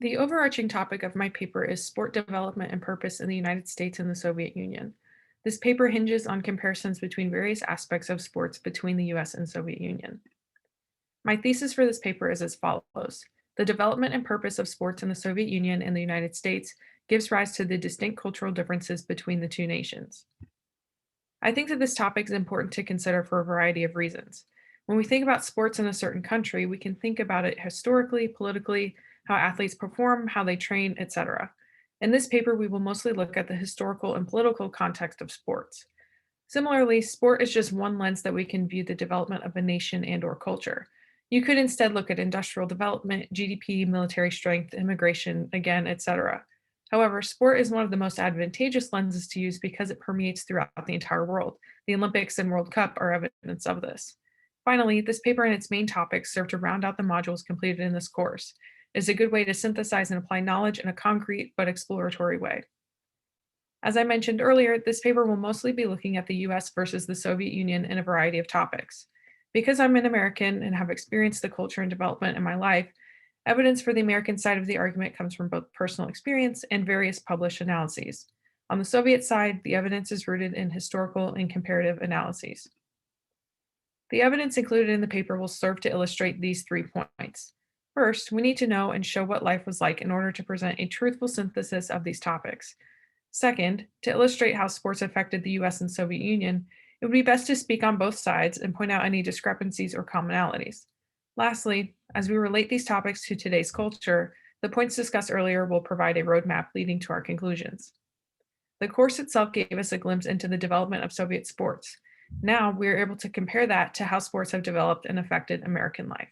The overarching topic of my paper is sport development and purpose in the United States and the Soviet Union. This paper hinges on comparisons between various aspects of sports between the US and Soviet Union. My thesis for this paper is as follows. The development and purpose of sports in the Soviet Union and the United States gives rise to the distinct cultural differences between the two nations. I think that this topic is important to consider for a variety of reasons. When we think about sports in a certain country, we can think about it historically, politically, how athletes perform, how they train, etc. In this paper, we will mostly look at the historical and political context of sports. Similarly, sport is just one lens that we can view the development of a nation and or culture. You could instead look at industrial development, GDP, military strength, immigration, again, etc. However, sport is one of the most advantageous lenses to use because it permeates throughout the entire world. The Olympics and World Cup are evidence of this. Finally, this paper and its main topics serve to round out the modules completed in this course. It is a good way to synthesize and apply knowledge in a concrete but exploratory way. As I mentioned earlier, this paper will mostly be looking at the US versus the Soviet Union in a variety of topics. Because I'm an American and have experienced the culture and development in my life, evidence for the American side of the argument comes from both personal experience and various published analyses. On the Soviet side, the evidence is rooted in historical and comparative analyses. The evidence included in the paper will serve to illustrate these 3 points. First, we need to know and show what life was like in order to present a truthful synthesis of these topics. Second, to illustrate how sports affected the US and Soviet Union, it would be best to speak on both sides and point out any discrepancies or commonalities. Lastly, as we relate these topics to today's culture, the points discussed earlier will provide a roadmap leading to our conclusions. The course itself gave us a glimpse into the development of Soviet sports. Now we are able to compare that to how sports have developed and affected American life.